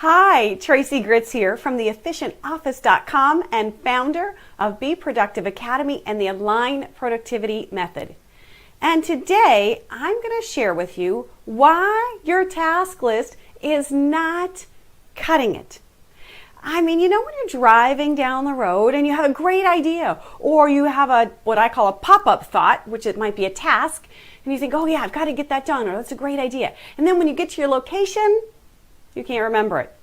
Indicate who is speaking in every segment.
Speaker 1: Hi, Tracey Gritz here from theefficientoffice.com and founder of Be Productive Academy and the Align Productivity Method. And today I'm going to share with you why your task list is not cutting it. I mean, when you're driving down the road and you have a great idea, or you have what I call a pop-up thought, which it might be a task, and you think, oh yeah, I've got to get that done, or that's a great idea. And then when you get to your location, you can't remember it.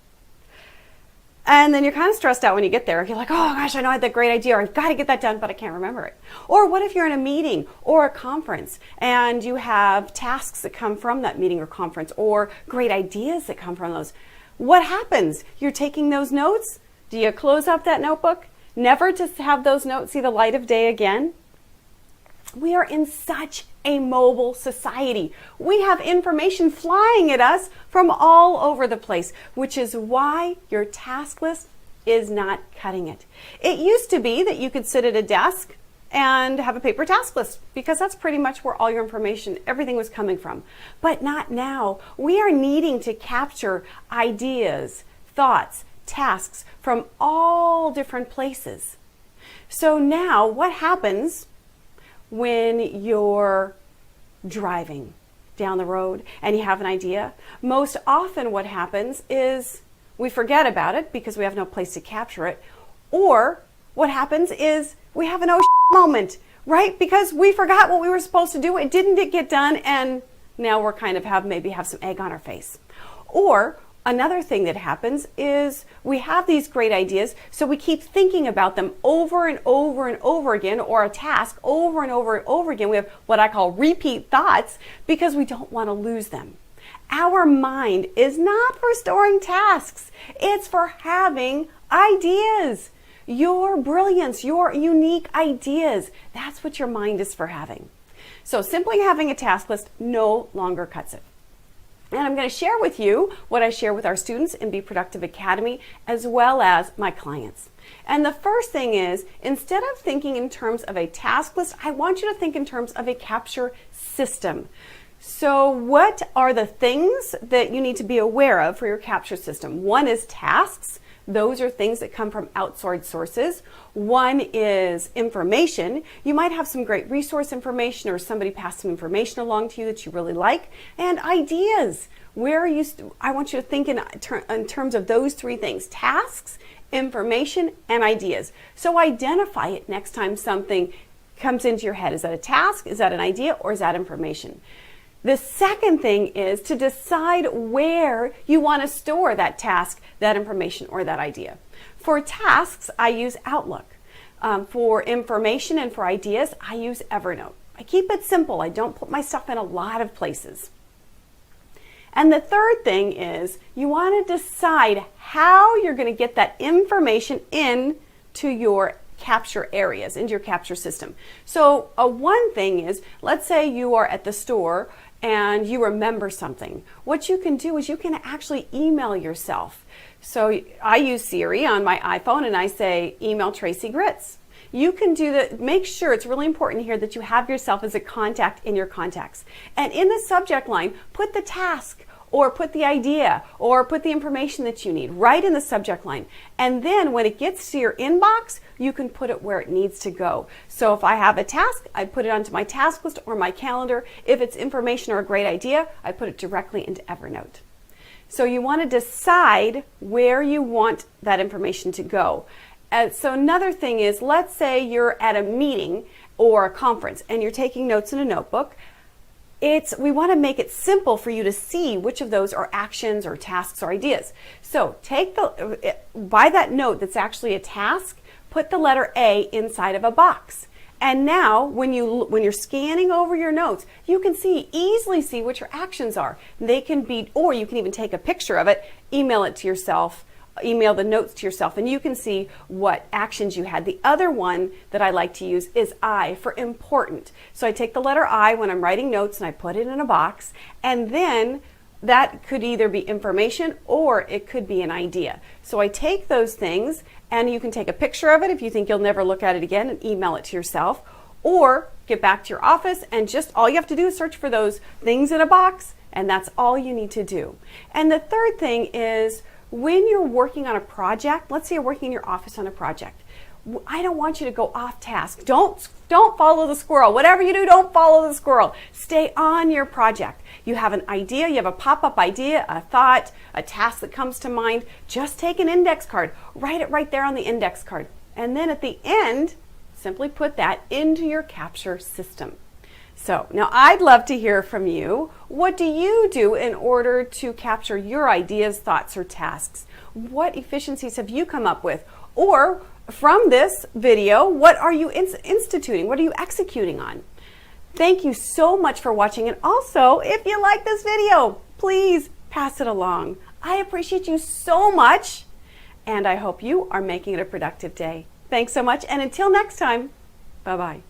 Speaker 1: And then you're kind of stressed out when you get there. You're like, oh gosh, I know I had that great idea, or I've got to get that done, but I can't remember it. Or what if you're in a meeting or a conference and you have tasks that come from that meeting or conference, or great ideas that come from those? What happens? You're taking those notes. Do you close up that notebook, never to have those notes see the light of day again? We are in such a mobile society. We have information flying at us from all over the place, which is why your task list is not cutting it. It used to be that you could sit at a desk and have a paper task list, because that's pretty much where all your information, everything was coming from. But not now. We are needing to capture ideas, thoughts, tasks from all different places. So now what happens when you're driving down the road and you have an idea? Most often what happens is we forget about it because we have no place to capture it. Or what happens is we have an moment, right? Because we forgot what we were supposed to do. It didn't get done, and now we're kind of maybe have some egg on our face. Or another thing that happens is we have these great ideas, so we keep thinking about them over and over and over again, or a task over and over and over again. We have what I call repeat thoughts because we don't want to lose them. Our mind is not for storing tasks. It's for having ideas. Your brilliance, your unique ideas. That's what your mind is for having. So simply having a task list no longer cuts it. And I'm going to share with you what I share with our students in Be Productive Academy, as well as my clients. And the first thing is, instead of thinking in terms of a task list, I want you to think in terms of a capture system. So what are the things that you need to be aware of for your capture system? One is tasks. Those are things that come from outside sources. One is information. You might have some great resource information, or somebody passed some information along to you that you really like. And ideas. Where are you? I want you to think in terms of those three things: tasks, information, and ideas. So identify it next time something comes into your head. Is that a task? Is that an idea? Or is that information? The second thing is to decide where you want to store that task, that information, or that idea. For tasks, I use Outlook. For information and for ideas, I use Evernote. I keep it simple. I don't put my stuff in a lot of places. And the third thing is you want to decide how you're going to get that information into your capture areas, into your capture system. So one thing is, let's say you are at the store and you remember something. What you can do is you can actually email yourself. So I use Siri on my iPhone and I say, email Tracey Gritz. You can do that. Make sure, it's really important here that you have yourself as a contact in your contacts. And in the subject line, put the task, or put the idea, or put the information that you need right in the subject line. And then when it gets to your inbox, you can put it where it needs to go. So if I have a task, I put it onto my task list or my calendar. If it's information or a great idea, I put it directly into Evernote. So you want to decide where you want that information to go. So another thing is, let's say you're at a meeting or a conference and you're taking notes in a notebook. We want to make it simple for you to see which of those are actions or tasks or ideas. So by that note that's actually a task, put the letter A inside of a box. And now when you're scanning over your notes, you can easily see what your actions are. They can be, or you can even take a picture of it, email it to yourself, email the notes to yourself, and you can see what actions you had. The other one that I like to use is I, for important. So I take the letter I when I'm writing notes and I put it in a box, and then that could either be information or it could be an idea. So I take those things, and you can take a picture of it if you think you'll never look at it again and email it to yourself, or get back to your office and just all you have to do is search for those things in a box, and that's all you need to do. And the third thing is, when you're working on a project, let's say you're working in your office on a project, I don't want you to go off task. Don't follow the squirrel. Whatever you do, don't follow the squirrel. Stay on your project. You have an idea, you have a pop-up idea, a thought, a task that comes to mind. Just take an index card, write it right there on the index card. And then at the end, simply put that into your capture system. So now I'd love to hear from you. What do you do in order to capture your ideas, thoughts, or tasks? What efficiencies have you come up with? Or from this video, what are you instituting? What are you executing on? Thank you so much for watching. And also, if you like this video, please pass it along. I appreciate you so much, and I hope you are making it a productive day. Thanks so much, and until next time, bye-bye.